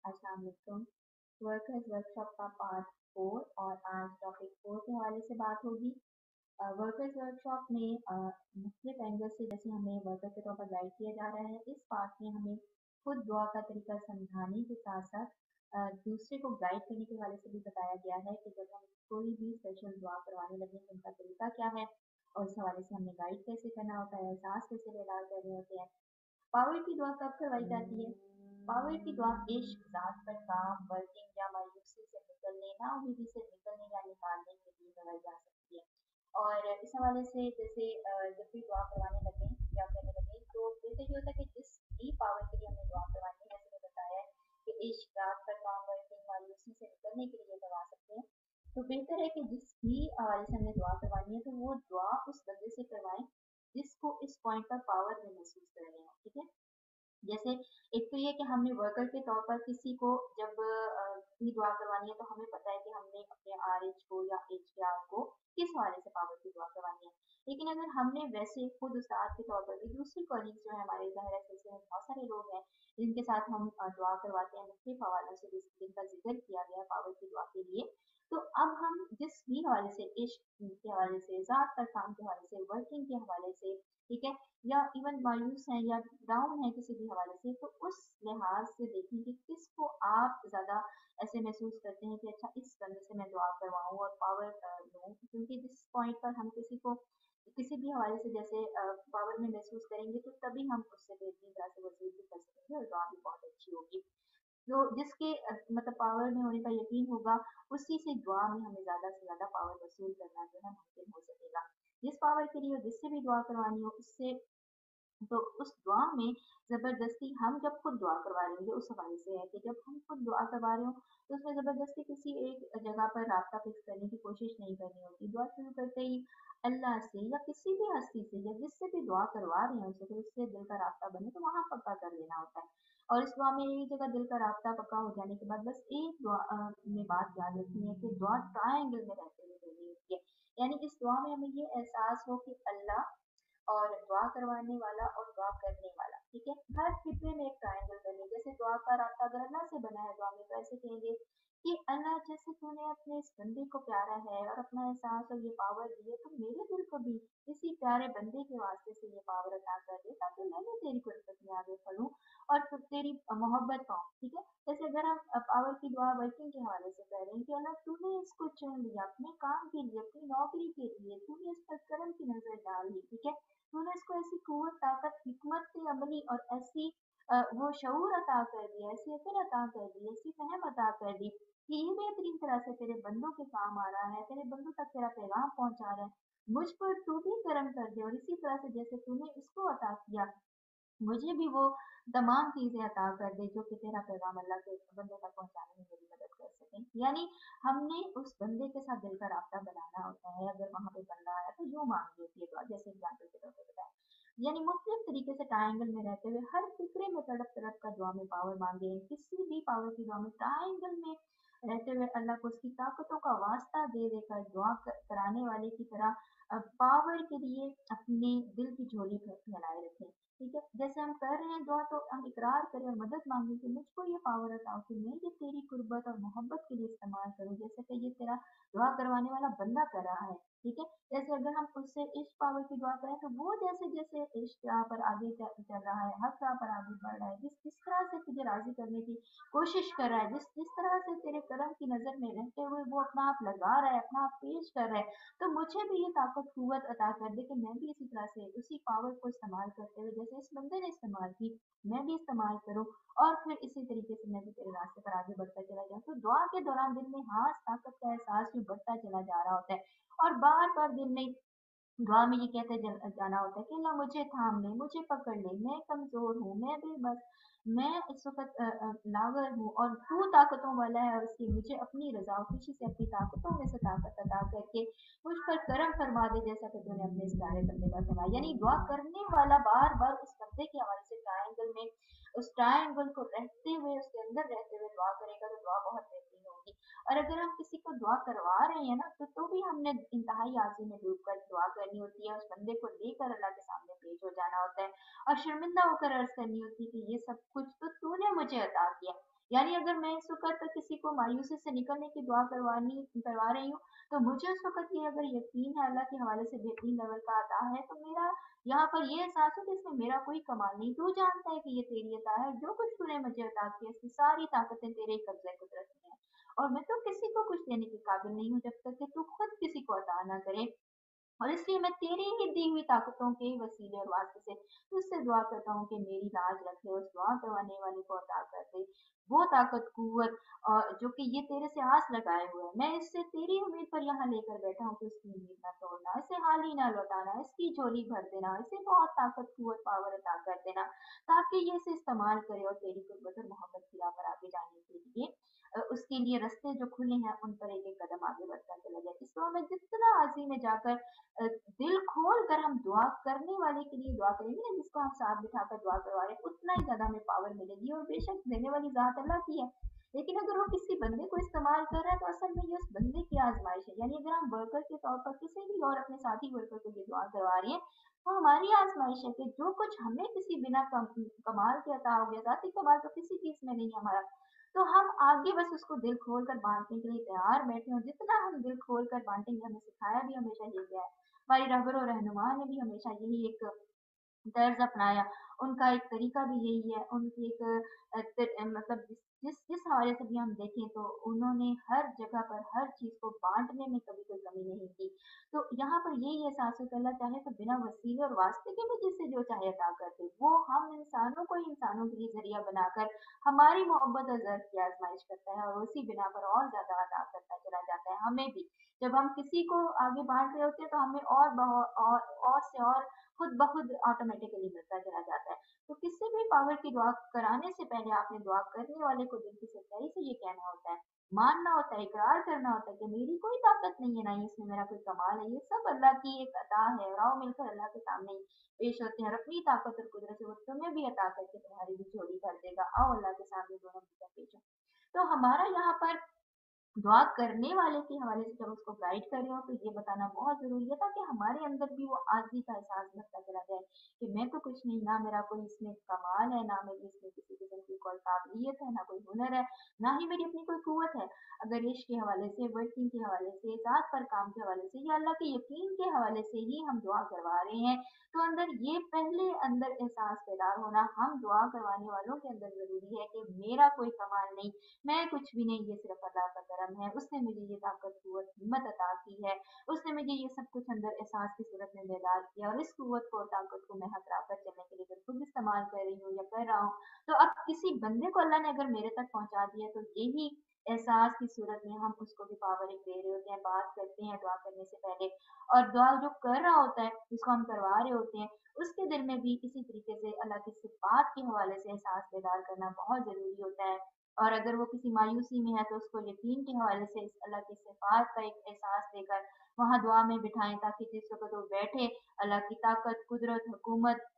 अस्सलाम वालेकुम। Workers workshop का पार्ट 4 और आज टॉपिक 4 के हवाले से बात होगी। वर्कर्स वर्कशॉप में मुख्तलिफ एंगल से जैसे हमें वर्कर के तौर पर गाइड किया जा रहा है, इस पार्ट में हमें खुद दुआ का तरीका समझाने के साथ साथ दूसरे को गाइड करने के हवाले से भी बताया गया है कि जब हम कोई भी स्पेशल दुआ करवाने लगे तो उनका तरीका क्या है और इस हवाले से हमें गाइड कैसे करना होता है, एहसास कैसे बेदार करने होते हैं। पावर की दुआ कब करवाई जाती है? पावर की दुआ इश्क, ज़ात पर काम, वर्जिंग या मायूसी से निकलने, नाउम्मीदी से निकलने या निकालने के लिए करवाई जा सकती है। और इस हवाले से जैसे जब भी दुआ करवाने लगे या करने लगे तो जैसे ये होता है कि जिस भी पावर के लिए हमें दुआ करवानी है, जैसे मैंने बताया है कि इश्क, ज़ात पर काम, वर्जिंग, मायूसी से निकलने के लिए करवा सकते हैं। तो बेहतर है कि जिस भी हवाले से हमें दुआ करवानी है तो वो दुआ उस बंदे से करवाएं जिसको इस पॉइंट पर पावर में महसूस कर रहे हो, ठीक है। जैसे एक तो ये कि हमने वर्कर के तौर पर किसी को जब भी दुआ करवानी है तो हमें पता है कि हमने अपने आर एच को या एच के आर को किस हवाले से पावर की दुआ करवानी है। लेकिन अगर हमने वैसे खुद उस्ताद के तौर पर भी दूसरी कॉलीग्स जो है हमारे ज़ाहिर है सिलसिले में बहुत सारे लोग हैं जिनके साथ हम दुआ करवाते हैं मुख्तलिफ हवालों से जिनका जिक्र किया गया पावर की दुआ के लिए। तो अब हम जिस भी हवाले से इश्क के हवाले से, ज़ात पर काम के हवाले से, वर्किंग के हवाले से, ठीक है, या इवन मायूस हैं या डाउन है किसी भी हवाले से, तो उस लिहाज से देखें कि किसको आप ज़्यादा ऐसे महसूस करते हैं कि अच्छा इस बंदे से मैं दुआ करवाऊँ और पावर लूँ, क्योंकि जिस पॉइंट पर हम किसी को किसी भी हवाले से जैसे पावर में महसूस करेंगे तो तभी हम उससे बेहतरीन तरह से वसूल भी कर सकेंगे और दुआ भी बहुत अच्छी होगी। जो जिसके मतलब पावर में होने का यकीन होगा उसी से दुआ में हमें ज़्यादा से ज़्यादा पावर वसूल करना जो है मुमकिन हो सकेगा। जिस पावर के लिए जिससे भी दुआ करवानी हो उससे, तो उस दुआ में ज़बरदस्ती हम जब खुद दुआ करवा रहे होंगे उस हवाले से है कि जब हम खुद दुआ करवा रहे हो तो उसमें ज़बरदस्ती किसी एक जगह पर रास्ता फिक्स करने की कोशिश नहीं करनी होती। दुआ शुरू करते ही अल्लाह से या किसी भी हस्ती से या जिससे भी दुआ करवा रहे हैं उसे, तो उससे दिल का रास्ता बने तो वहाँ पक्का कर लेना होता है। और इस दुआ में एक जगह दिल का रास्ता पक्का हो जाने के बाद बस एक दुआ में बात याद रखनी है कि दुआ ट्रायंगल में रहते हुए करनी होती है। यानी इस दुआ में हमें ये एहसास हो कि अल्लाह और दुआ करवाने वाला और दुआ करने वाला, ठीक है, हर फिक्रे में एक ट्रायंगल बने। जैसे दुआ का रास्ता अगर अल्लाह से बना है दुआ में तो ऐसे कहेंगे कि अल्लाह जैसे तूने अपने इस बंदे को प्यारा है और अपना एहसास और ये पावर दी है तो मेरे दिल को भी इसी प्यारे बंदे के वास्ते से ये पावर अता कर दे ताकि मैं भी तेरी कुर्बत में आगे बढ़ूं और फिर तेरी मोहब्बत पाऊं, ठीक है। जैसे अगर हम पावर की दुआ वर्किंग के हवाले से कह रहे हैं कि अल्लाह तूने इसको चुन लिया अपने काम के लिए, अपनी नौकरी के लिए, तूने इस पर करम की नजर डाल दी, ठीक है, तूने इसको ऐसी कुव्वत, ताकत, हिकमत अमली और ऐसी वो शऊर अता कर दिया, ऐसी अकल अता कर दी, ऐसी फहम अता कर दी कि ये बेहतरीन तरह से तेरे बंदों के काम आ रहा है, तेरे बंदों तक तेरा पैगाम पहुंचा रहा है। मुझ पर तू भी करम कर दे और इसी तरह से जैसे तूने इसको अता किया मुझे भी वो तमाम चीज़ें अता कर दे जो कि तेरा पैगाम अल्लाह के बंदे तक पहुँचाने में मेरी मदद कर सकें। यानी हमने उस बंदे के साथ दिल का राब्ता बनाना होता है। अगर वहाँ पे बंदा आया तो जो मांगी होती है दुआ, जैसे एग्जाम्पल के तौर पे बताया। यानी मुख्तलिफ तरीके से ट्रायंगल में रहते हुए हर फिक्रे में तड़प तड़प कर दुआ में पावर मांगे, किसी भी पावर की दुआ में ट्रायंगल में रहते हुए अल्लाह को उसकी ताकतों का वास्ता दे देकर दुआ कराने वाले की तरह पावर के लिए अपने दिल की झोली फैलाए रखें, ठीक है। जैसे हम कर रहे हैं दुआ तो हम इकरार करें और मदद मांगे कि मुझको ये पावर अता हो कि मैं ये तेरी कुर्बत और मोहब्बत के लिए इस्तेमाल करूं जैसे कि ये तेरा दुआ करवाने वाला बंदा कर रहा है, ठीक है। जैसे अगर हम उससे इश्क पावर की दुआ करें तो वो जैसे जैसे इश्क राह पर आगे चल रहा है, हक राह पर आगे बढ़ रहा है, जिस जिस तरह से तुझे राजी करने की कोशिश कर रहा है, जिस जिस तरह से तेरे करम की नजर में रहते हुए वो अपना आप लगा रहा है, अपना आप पेश कर रहा है, तो मुझे भी ये ताकत कुव्वत अता कर दे कि मैं भी इसी तरह से उसी पावर को इस्तेमाल करते हुए जैसे इस बंदे ने इस्तेमाल की मैं भी इस्तेमाल करूं और फिर इसी तरीके से मैं भी तेरे रास्ते पर आगे बढ़ता चला जाऊं। तो दुआ के दौरान दिल में हाँ ताकत का एहसास भी बढ़ता चला जा रहा होता है और बार बार दिल में दुआ में ये कहते जाना होता है कि अल्लाह मुझे थाम ले, मुझे पकड़ ले, मैं कमजोर हूँ, मैं बेबस, मैं इस वक्त लागर हूँ और तू ताकतों वाला है और इसलिए मुझे अपनी रजा और खुशी से अपनी ताकतों में से ताकत अता करके मुझ पर करम फरमा दे जैसा कि तूने अपने इस प्यारे बंदे पर फरमाया। यानी दुआ करने वाला बार बार उस बंदे के हवाले से ट्रायंगल में उस ट्रायंगल को रहते हुए उसके अंदर रहते हुए दुआ करेगा तो दुआ बहुत बेहतरीन होगी। और अगर हम किसी को दुआ करवा रहे हैं ना तो भी हमने इंतहाई आजी में डूब कर दुआ करनी होती है, उस बंदे को लेकर अल्लाह के सामने पेश हो जाना होता है और शर्मिंदा होकर अर्ज करनी होती है कि ये सब कुछ तो तूने मुझे अता किया। यानी अगर मैं इस वक़्त किसी को मायूसी से निकलने की दुआ करवा रही हूँ, तो मुझे उस वक़्त ये अगर यकीन है अल्लाह के हवाले से बेहतरीन लेवल का अता है, तो मेरा यहाँ पर ये एहसास है कि इसमें मेरा कोई कमाल नहीं। तू जानता है कि ये तेरी अता है, जो कुछ तूने मुझे अता किया, इसकी सारी ताकतें तेरे ही कब्ज़े कुदरत में हैं। और मैं तो किसी को कुछ देने के काबिल नहीं हूँ जब तक कि तू खुद किसी को अता ना करे। और इसलिए मैं तेरी ही दी हुई ताकतों के वसीले और वास्ते से तुझसे दुआ करता हूँ कि मेरी लाज रख ले, उस दुआ करवाने वाले को अता कर दे वो ताकत कुव्वत जो कि ये तेरे से आस लगाए हुए है। मैं इससे तेरी उम्मीद पर यहाँ लेकर बैठा हूँ कि उसकी उम्मीद ना तोड़ना, इसे हाल ही ना लौटाना, इसकी झोली भर देना, इसे बहुत ताकत कुव्वत पावर अता कर देना, ताकि ये इसे इस्तेमाल करे और तेरी कुर्बत और मोहब्बत की राह पर आगे जाने के लिए उसके लिए रास्ते जो खुले हैं उन पर एक एक कदम आगे बढ़ता चला जाए। इस दुआ में जितना आज़ी में जाकर दिल खोल कर हम दुआ करने वाले के लिए दुआ करेंगे ना, जिसको हम साथ बिठाकर दुआ करवा रहे हैं, उतना ही ज्यादा हमें पावर मिलेगी। और बेशक देने वाली जात अल्लाह की है, लेकिन अगर वो किसी बंदे को इस्तेमाल कर रहा है तो असल में ये उस बंदे की आजमाइश है। यानी अगर हम वर्कर के तौर पर किसी भी और अपने साथी वर्कर को ये दुआ करवा रहे हैं, तो हमारी आजमाइश है कि जो कुछ हमें किसी बिना कमाल के अता हो गया, जाती कमाल तो किसी चीज में नहीं है हमारा, तो हम आगे बस उसको दिल खोल कर बांटने के लिए तैयार बैठे हों। जितना हम दिल खोल कर बांटेंगे, हमें सिखाया भी हमेशा ये गया है, हमारी रहबर और रहनुमा ने भी हमेशा यही एक तर्ज अपनाया, उनका एक तरीका भी यही है, उनकी एक मतलब जिस जिस जिस हवाले से भी हम देखें तो उन्होंने हर जगह पर हर चीज़ को बाँटने में कभी कोई कमी नहीं की। तो यहाँ पर यही एहसास है कि अल्लाह चाहे तो बिना वसीले और वास्ते के भी जिसे जो चाहे अता कर दे। वो हम इंसानों को ही इंसानों के लिए ज़रिया बनाकर हमारी मोहब्बत और ज़र्फ़ की आज़माइश करता है और उसी बिना पर और ज़्यादा अता करता चला जाता है हमें भी। जब हम किसी को आगे बाँट रहे होते हैं तो हमें और से और खुद ब खुद ऑटोमेटिकली मिलता चला जाता है। तो किसी भी पावर की दुआ कराने से पहले आपने दुआ करने वाले को दिल की सच्चाई से ये कहना होता है, मानना होता है, इकरार करना होता है कि मेरी कोई ताकत नहीं है, ना ही इसमें मेरा कोई कमाल है, ये सब अल्लाह की एक अता है और आओ मिलकर अल्लाह के सामने ही पेश होते हैं और अपनी ताकत और कुदरत से वो तुम्हें भी अता करके तुम्हारी भी झोली भर देगा। आओ अल्लाह के सामने दोनों मिलकर पेश हो। तो हमारा यहाँ पर दुआ करने वाले के हवाले से जब उसको गाइड कर रहे हो तो ये बताना बहुत ज़रूरी है, ताकि हमारे अंदर भी वो आज़ी का एहसास बढ़ता चला जाए कि मैं तो कुछ नहीं, ना मेरा कोई इसमें कमाल है, ना मेरी इसमें किसी किस्म की कोई काबिलियत है, ना कोई हुनर है, ना ही मेरी अपनी कोई कुव्वत है। अगर इश्क के हवाले से, वर्किंग के हवाले से, ज़ात पर काम के हवाले से या अल्लाह के यकीन के हवाले से ही हम दुआ करवा रहे हैं, तो अंदर ये पहले अंदर एहसास पैदा होना हम दुआ करवाने वालों के अंदर ज़रूरी है कि मेरा कोई कमाल नहीं, मैं कुछ भी नहीं, ये सिर्फ अल्लाह का करम है, उसने मुझे ये ताकत, कुव्वत, हिम्मत अता की है, उसने मुझे ये सब कुछ अंदर एहसास की सूरत में बेदार किया और इस कुव्वत को और ताकत को मैं हकरा कर चलने के लिए अगर खुद इस्तेमाल कर रही हूँ या कर रहा हूँ, तो अब किसी बंदे को अल्लाह ने अगर मेरे तक पहुँचा दिया तो यही एहसास की सूरत में हम उसको भी पावर एक दे रहे होते हैं, बात करते हैं दुआ करने से पहले। और दुआ जो कर रहा होता है, जिसको हम करवा रहे होते हैं, उसके दिल में भी इसी तरीके से अल्लाह की सिफ़ात के हवाले से एहसास बेदार करना बहुत ज़रूरी होता है। और अगर वो किसी मायूसी में है तो उसको यकीन के हवाले से इस अल्लाह की सिफ़ात का एक एहसास देकर वहाँ दुआ में बिठाएँ, ताकि जिस वक़्त वो बैठे अल्लाह की ताकत, कुदरत, हुकूमत,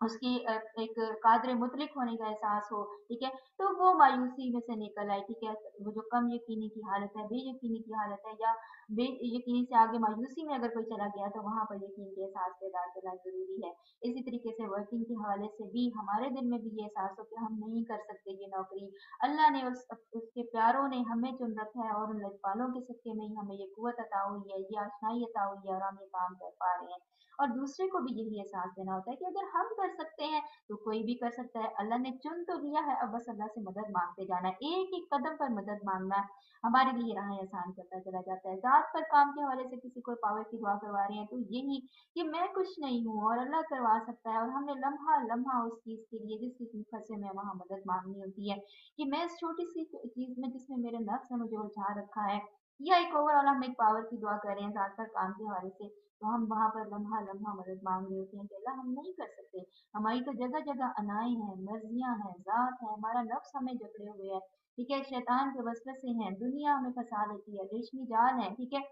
उसकी एक कादर मुतलिक होने का एहसास हो, ठीक है? तो वो मायूसी में से निकल आए, ठीक है? वो जो कम यकीनी की हालत है, बेयकीनी की हालत है या बेयकीनी से आगे मायूसी में अगर कोई चला गया तो वहाँ पर यकीन के एहसास पैदा करना ज़रूरी है। इसी तरीके से वर्किंग के हवाले से भी हमारे दिल में भी ये एहसास हो कि हम नहीं कर सकते ये नौकरी, अल्लाह ने उसके प्यारों ने हमें चुन रखा है और उन लजपालों के सदके में ही हमें ये कुव्वत अता हुई है, ये आशनाई अता हुई है और हम ये काम कर पा रहे हैं। और दूसरे को भी यही एहसास देना होता है कि अगर हम कर सकते हैं तो कोई भी कर सकता है। अल्लाह ने चुन तो लिया है, अब बस अल्लाह से मदद मांगते जाना है, एक एक कदम पर मदद मांगना हमारे लिए राहें आसान करता चला जाता है। जात पर काम के हवाले से किसी को पावर की दुआ करवा रहे हैं तो यही कि मैं कुछ नहीं हूँ और अल्लाह करवा सकता है, और हमने लम्हा लम्हा उस चीज के लिए जिस चीज में फंसे में वहां मदद मांगनी होती है कि मैं इस छोटी सी चीज में जिसमें मेरे नफ्स ने मुझे उलझा रखा है, या एक ओवरऑल हम एक पावर की दुआ कर रहे हैं जात पर काम के हवाले से, तो हम वहाँ पर लम्हा-लम्हा मदद माँग रहे होते हैं कि अल्लाह हम नहीं कर सकते। हमारी तो जगह-जगह अनाएँ हैं, मर्ज़ियाँ हैं, ज़ात है, हमारा नफ्स हमें जकड़े हुए है, ठीक है? शैतान के वसवसे हैं, दुनिया हमें फँसा लेती है, रेशमी जाल है, ठीक है?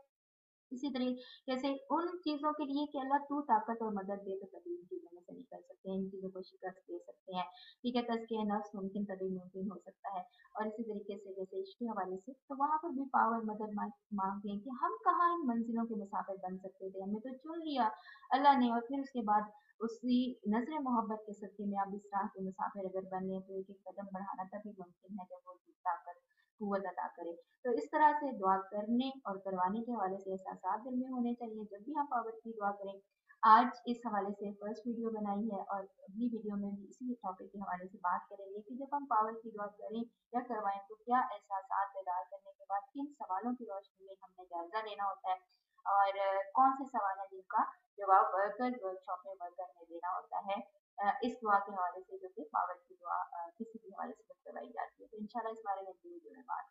इसी तरीके से उन चीज़ों के लिए कि अल्लाह तू ताकत और मदद दे तो तभी इन चीज़ों में से निकल सकते हैं, इन चीज़ों को शिकस्त दे सकते हैं। ठीक है, तज़किया नफ्स मुमकिन तभी मुमकिन हो सकता है। और इसी तरीके से जैसे इश्क के हवाले से, तो वहाँ पर भी पावर मदद माँगते हैं कि हम कहाँ इन मंज़िलों के मुसाफ़िर बन सकते थे, हमने तो चुन लिया अल्लाह ने, और फिर उसके बाद उसी नज़्र मोहब्बत के सदक़े में अब इस राह के मुसाफ़िर अगर बन लें तो एक-एक कदम बढ़ाना तभी मुमकिन है जब वो ताकत, क़ुव्वत अता करे। तो इस तरह से दुआ करने और करवाने के हवाले से एहसासात दिल में होने चाहिए जब भी हम पावर की दुआ करें। आज इस हवाले से फर्स्ट वीडियो बनाई है और अगली वीडियो में भी इसी टॉपिक के हवाले से बात करेंगे कि जब हम पावर की दुआ करें या करवाएं तो क्या एहसासात बेदार करने के बाद किन सवालों की रोशनी में हमने जायजा लेना होता है, और कौन से सवाल हैं जिनका जवाब वर्कर्स वर्कशॉप में वर्कर ने देना होता है, इस दुआ के हवाले से जो कि पावर की दुआ किसी भी हवाले से जब करवाई जाती है। तो इंशाल्लाह इस बारे में अगली वीडियो में बात